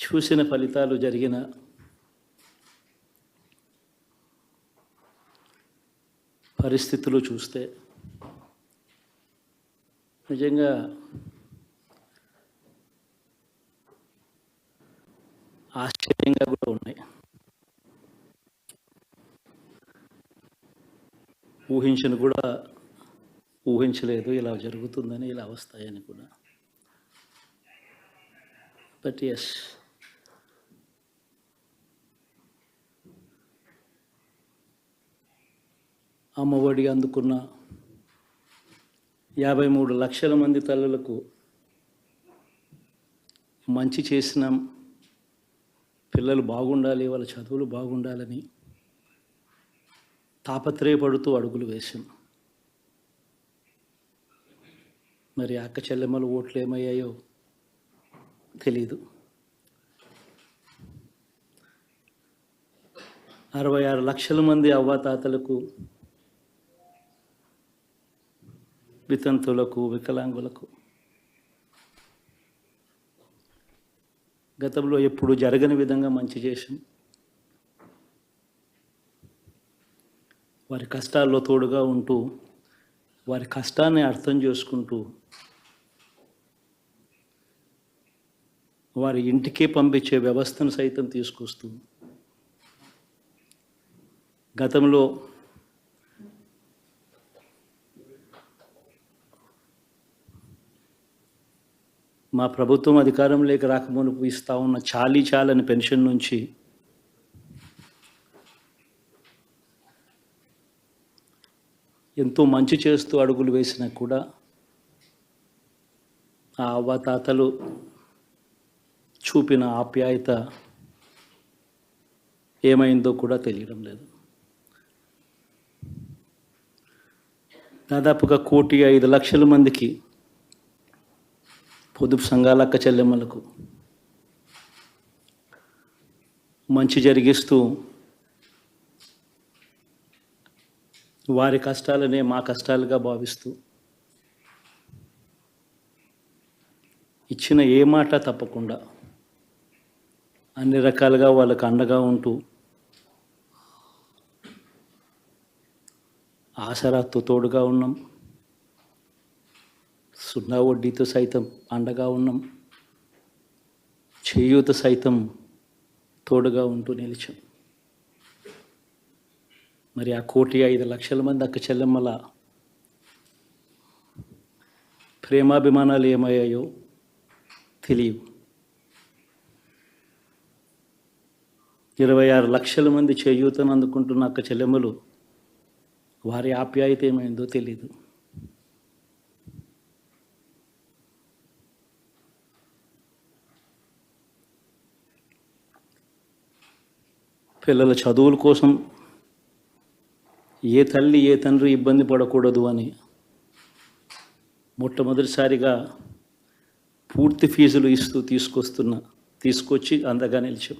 చూసిన ఫలితాలు జరిగిన పరిస్థితులు చూస్తే నిజంగా ఆశ్చర్యంగా కూడా ఉన్నాయి. ఊహించలేదు ఇలా జరుగుతుందని, ఇలా వస్తాయని కూడా. బట్ ఎస్, అమ్మఒడి అందుకున్న 53 లక్షల మంది తల్లులకు మంచి చేసినాం, పిల్లలు బాగుండాలి, వాళ్ళ చదువులు బాగుండాలని తాపత్రయపడుతూ అడుగులు వేశాం. మరి అక్క చెల్లెమ్మల ఓట్లు ఏమయ్యాయో తెలీదు. 66 లక్షల మంది అవ్వాతాతలకు, వితంతులకు, వికలాంగులకు గతంలో ఎప్పుడు జరగని విధంగా మంచి చేశాం. వారి కష్టాల్లో తోడుగా ఉంటూ, వారి కష్టాన్ని అర్థం చేసుకుంటూ, వారి ఇంటికే పంపించే వ్యవస్థను సైతం తీసుకొస్తూ, గతంలో మా ప్రభుత్వం అధికారంలోకి రాకమునుపు ఇస్తూ ఉన్న చాలని పెన్షన్ నుంచి ఎంతో మంచి చేస్తూ అడుగులు వేసినా కూడా ఆ అవ్వాతాతలు చూపిన ఆప్యాయత ఏమైందో కూడా తెలియడం లేదు. దాదాపుగా 1,05,00,000 మందికి, పొదుపు సంఘాల అక్క చెల్లెమ్మలకు మంచి జరిగిస్తూ, వారి కష్టాలనే మా కష్టాలుగా భావిస్తూ, ఇచ్చిన ఏ మాట తప్పకుండా అన్ని రకాలుగా వాళ్ళకు అండగా ఉంటూ, ఆసరాతో తోడుగా ఉన్నాం, సున్నా వడ్డీతో సైతం అండగా ఉన్నాం, చేయూత సైతం తోడుగా ఉంటూ నిలిచాం. మరి ఆ 1,05,00,000 మంది అక్క చెల్లెమ్మల ప్రేమాభిమానాలు ఏమయ్యాయో తెలియవు. 26 లక్షల మంది చేయూతను అందుకుంటున్న అక్క చెల్లెమ్మలు, వారి ఆప్యాయత ఏమైందో తెలీదు. పిల్లల చదువుల కోసం ఏ తల్లి ఏ తండ్రి ఇబ్బంది పడకూడదు అని మొట్టమొదటిసారిగా పూర్తి ఫీజులు ఇస్తూ తీసుకొచ్చి అందగా నిలిచాం.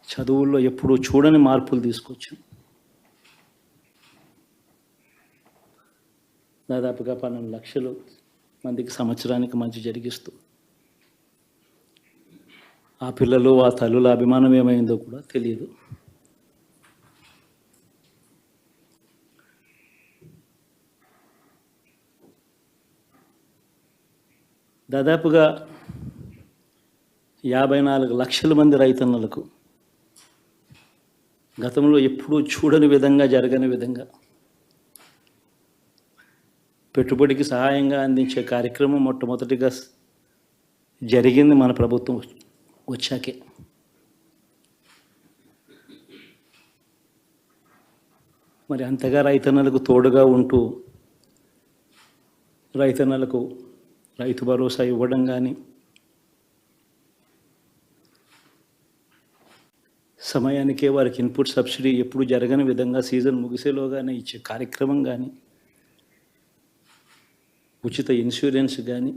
చదువుల్లో ఎప్పుడూ చూడని మార్పులు తీసుకొచ్చాం. దాదాపుగా 12 లక్షల మందికి సంవత్సరానికి మంచి జరిగిస్తూ, ఆ పిల్లలు, ఆ తల్లుల అభిమానం ఏమైందో కూడా తెలియదు. దాదాపుగా 54 లక్షల మంది రైతన్నలకు గతంలో ఎప్పుడూ చూడని విధంగా, జరగని విధంగా పెట్టుబడికి సహాయంగా అందించే కార్యక్రమం మొట్టమొదటిగా జరిగింది మన ప్రభుత్వం వచ్చాకే. మరి అంతగా రైతన్నలకు తోడుగా ఉంటూ, రైతన్నలకు రైతు భరోసా ఇవ్వడం కానీ, సమయానికే వారికి ఇన్పుట్ సబ్సిడీ ఎప్పుడు జరగని విధంగా సీజన్ ముగిసేలోగానే ఇచ్చే కార్యక్రమం కానీ, ఉచిత ఇన్సూరెన్స్ కానీ,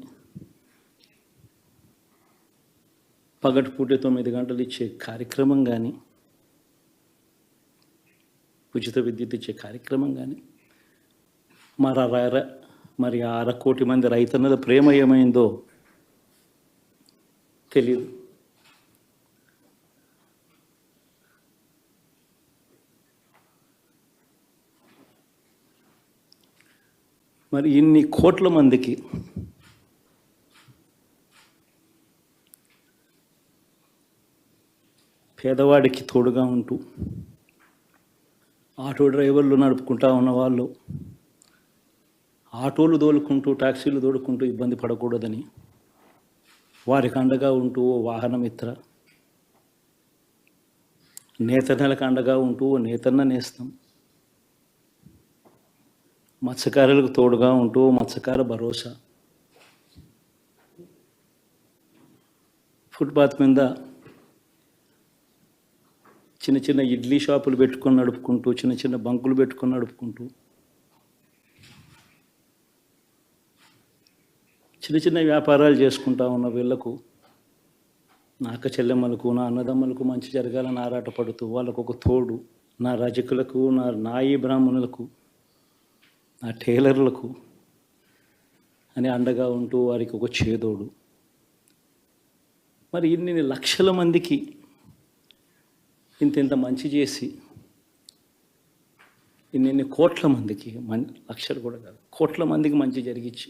పగటిపూట 9 గంటలు ఇచ్చే కార్యక్రమం కానీ, ఉచిత విద్యుత్ ఇచ్చే కార్యక్రమం కానీ, మరి 1,00,00,000 మంది రైతన్నల ప్రేమ ఏమైందో తెలియదు. మరి ఇన్ని కోట్ల మందికి పేదవాడికి తోడుగా ఉంటూ ఆటో డ్రైవర్లు నడుపుకుంటా ఉన్న వాళ్ళు ఆటోలు తోలుకుంటూ టాక్సీలు తోలుకుంటూ ఇబ్బంది పడకూడదని వారికి అండగా ఉంటూ ఓ వాహనమిత్ర, నేతన్నలకు అండగా ఉంటూ ఓ నేతన్న నేస్తం, మత్స్యకారులకు తోడుగా ఉంటూ మత్స్యకార భరోసా, ఫుట్పాత్ మీద చిన్న చిన్న ఇడ్లీ షాపులు పెట్టుకొని నడుపుకుంటూ, చిన్న చిన్న బంకులు పెట్టుకొని నడుపుకుంటూ, చిన్న చిన్న వ్యాపారాలు చేసుకుంటా ఉన్న వీళ్లకు, నా అక్క చెల్లెమ్మలకు, నా అన్నదమ్మలకు మంచి జరగాలని ఆరాటపడుతూ వాళ్ళకు ఒక తోడు, నా రజకులకు, నా నాయి బ్రాహ్మణులకు, నా టైలర్లకు అని అండగా ఉంటూ వారికి ఒక చేదోడు. మరి ఇన్ని లక్షల మందికి ఇంత మంచి చేసి, ఇన్ని కోట్ల మందికి, లక్షలు కూడా కాదు, కోట్ల మందికి మంచి జరిగించి,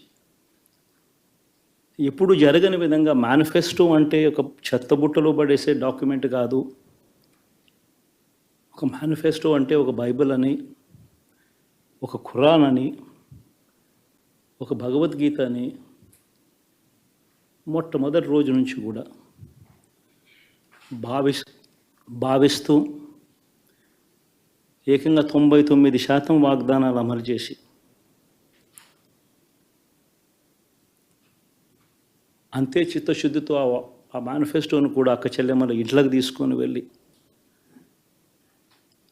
ఎప్పుడు జరగని విధంగా మేనిఫెస్టో అంటే ఒక చెత్తబుట్టలో పడేసే డాక్యుమెంట్ కాదు. ఒక మేనిఫెస్టో అంటే ఒక బైబిల్ అని, ఒక ఖురాన్ అని, ఒక భగవద్గీత అని మొట్టమొదటి రోజు నుంచి కూడా భావిస్తూ ఏకంగా 99% వాగ్దానాలు అమలు చేసి, అంతే చిత్తశుద్ధితో ఆ మేనిఫెస్టోను కూడా అక్క చెల్లెమ్మల ఇంట్లోకి తీసుకొని వెళ్ళి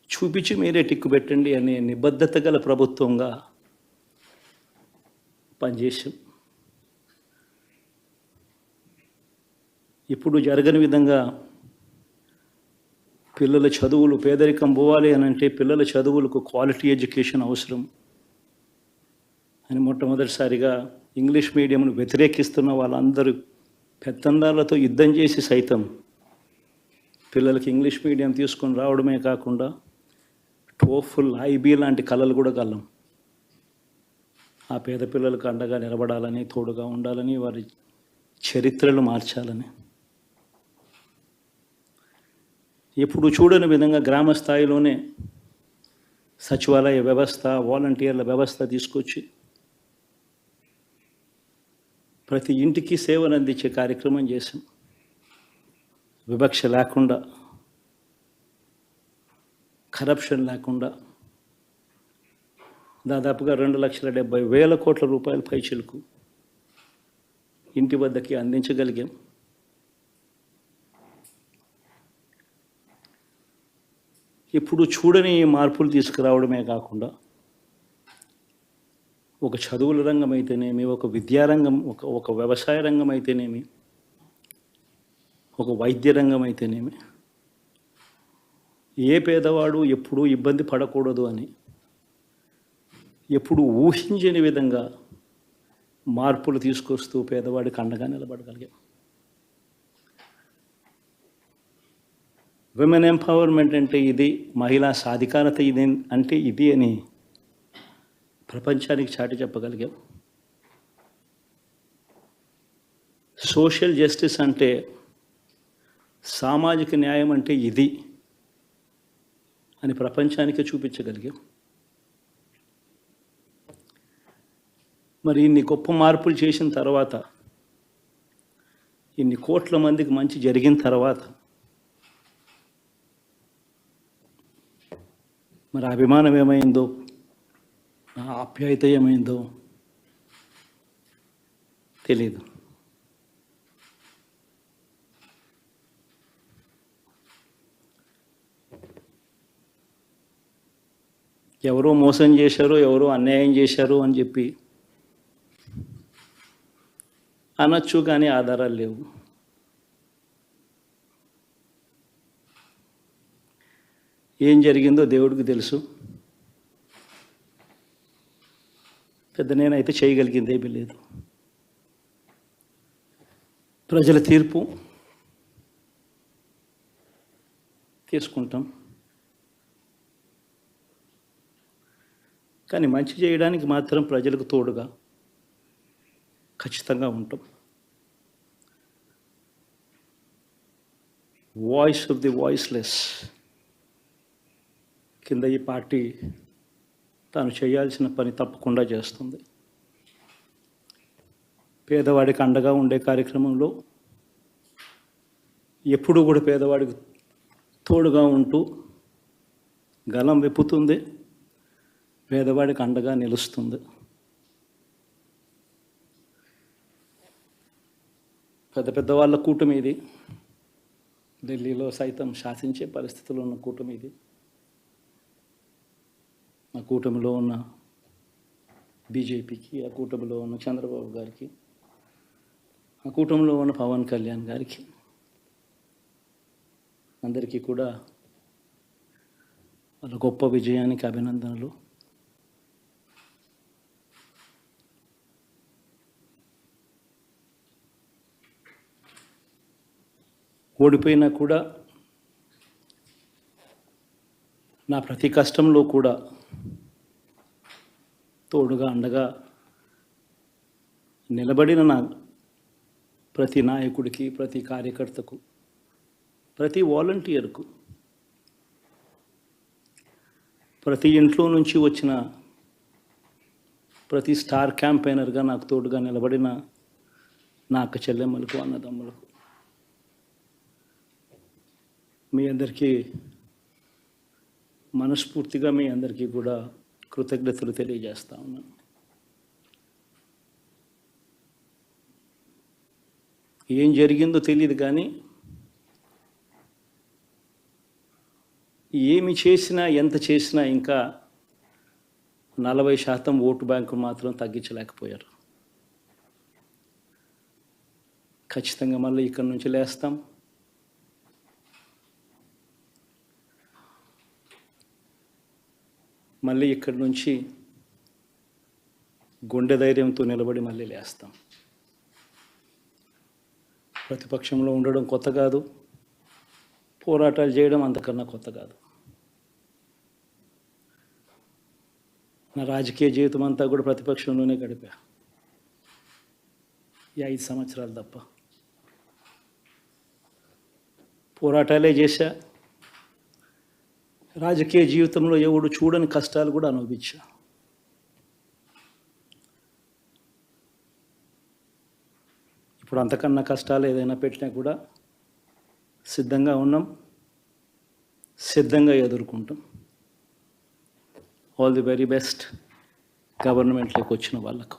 చూపించి మీరే టిక్కు పెట్టండి అనే నిబద్ధత గల ప్రభుత్వంగా పనిచేసాం. ఇప్పుడు జరగని విధంగా పిల్లల చదువులు, పేదరికం పోవాలి అని అంటే పిల్లల చదువులకు క్వాలిటీ ఎడ్యుకేషన్ అవసరం అని మొట్టమొదటిసారిగా ఇంగ్లీష్ మీడియంను వ్యతిరేకిస్తున్న వాళ్ళందరూ పెత్తందాలతో యుద్ధం చేసి సైతం పిల్లలకి ఇంగ్లీష్ మీడియం తీసుకొని రావడమే కాకుండా టోఫుల్, ఐబీ లాంటి కళలు కూడా కలం ఆ పేద పిల్లలకు అండగా నిలబడాలని, తోడుగా ఉండాలని, వారి చరిత్రలు మార్చాలని, ఎప్పుడు చూడని విధంగా గ్రామ స్థాయిలోనే సచివాలయ వ్యవస్థ, వాలంటీర్ల వ్యవస్థ తీసుకొచ్చి ప్రతి ఇంటికి సేవలు అందించే కార్యక్రమం చేశాం. వివక్ష లేకుండా, కరప్షన్ లేకుండా దాదాపుగా 2,70,000 కోట్ల రూపాయల పైచిలకు ఇంటి వద్దకి అందించగలిగాం. ఇప్పుడు చూడని మార్పులు తీసుకురావడమే కాకుండా ఒక చదువుల రంగం అయితేనేమి, ఒక విద్యారంగం, ఒక వ్యవసాయ రంగం అయితేనేమి, ఒక వైద్య రంగం అయితేనేమి, ఏ పేదవాడు ఎప్పుడూ ఇబ్బంది పడకూడదు అని ఎప్పుడు ఊహించని విధంగా మార్పులు తీసుకొస్తూ పేదవాడికి అండగా నిలబడగలిగాం. విమెన్ ఎంపవర్మెంట్ అంటే ఇది, మహిళా సాధికారత ఇది అంటే ఇది అని ప్రపంచానికి చాటి చెప్పగలిగాం. సోషల్ జస్టిస్ అంటే, సామాజిక న్యాయం అంటే ఇది అని ప్రపంచానికి చూపించగలిగాం. మరి ఇన్ని గొప్ప మార్పులు చేసిన తర్వాత, ఇన్ని కోట్ల మందికి మంచి జరిగిన తర్వాత మరి అభిమానం ఏమైందో, నా ఆప్యాయత ఏమైందో తెలీదు. ఎవరో మోసం చేశారో, ఎవరో అన్యాయం చేశారు అని చెప్పి అనొచ్చు, కానీ ఆధారాలు లేవు. ఏం జరిగిందో దేవుడికి తెలుసు. పెద్ద నేనైతే చేయగలిగింది ఏమీ లేదు. ప్రజల తీర్పు తీసుకుంటాం. కానీ మంచి చేయడానికి మాత్రం ప్రజలకు తోడుగా ఖచ్చితంగా ఉంటాం. వాయిస్ ఆఫ్ ది వాయిస్లెస్ కింద ఈ పార్టీ తాను చేయాల్సిన పని తప్పకుండా చేస్తుంది. పేదవాడికి అండగా ఉండే కార్యక్రమంలో ఎప్పుడూ కూడా పేదవాడికి తోడుగా ఉంటూ గలం విప్పుతుంది, పేదవాడికి అండగా నిలుస్తుంది. పెద్ద పెద్ద వాళ్ళ కూటమి ఇది, ఢిల్లీలో సైతం శాసించే పరిస్థితుల్లో ఉన్న కూటమి ఇది. ఆ కూటమిలో ఉన్న బీజేపీకి, ఆ కూటమిలో ఉన్న చంద్రబాబు గారికి, ఆ కూటమిలో ఉన్న పవన్ కళ్యాణ్ గారికి అందరికీ కూడా వాళ్ళ గొప్ప విజయానికి అభినందనలు. ఓడిపోయినా కూడా నా ప్రతి కష్టంలో కూడా తోడుగా అండగా నిలబడిన నా ప్రతి నాయకుడికి, ప్రతి కార్యకర్తకు, ప్రతి వాలంటీర్కు, ప్రతి ఇంట్లో నుంచి వచ్చిన ప్రతి స్టార్ క్యాంపెయినర్గా నాకు తోడుగా నిలబడిన నా అక్క చెల్లెమ్మలకు, అన్నదమ్ములకు, మీ అందరికీ మనస్ఫూర్తిగా మీ అందరికీ కూడా కృతజ్ఞతలు తెలియజేస్తా ఉన్నాను. ఏం జరిగిందో తెలియదు కానీ ఏమి చేసినా, ఎంత చేసినా ఇంకా 40% ఓటు బ్యాంకు మాత్రం తగ్గించలేకపోయారు. ఖచ్చితంగా మళ్ళీ ఇక్కడి నుంచి లేస్తాం. మళ్ళీ ఇక్కడి నుంచి గుండె ధైర్యంతో నిలబడి మళ్ళీ లేస్తాం. ప్రతిపక్షంలో ఉండడం కొత్త కాదు, పోరాటాలు చేయడం అంతకన్నా కొత్త కాదు. నా రాజకీయ జీవితం అంతా కూడా ప్రతిపక్షంలోనే గడిపా, ఈ 5 సంవత్సరాలు తప్ప. పోరాటాలే చేశా, రాజకీయ జీవితంలో ఎవడు చూడని కష్టాలు కూడా అనుభవించా. ఇప్పుడు అంతకన్నా కష్టాలు ఏదైనా పెట్టినా కూడా సిద్ధంగా ఉన్నాం, సిద్ధంగా ఎదుర్కొంటాం. ఆల్ ది వెరీ బెస్ట్ గవర్నమెంట్లోకి వచ్చిన వాళ్ళకు.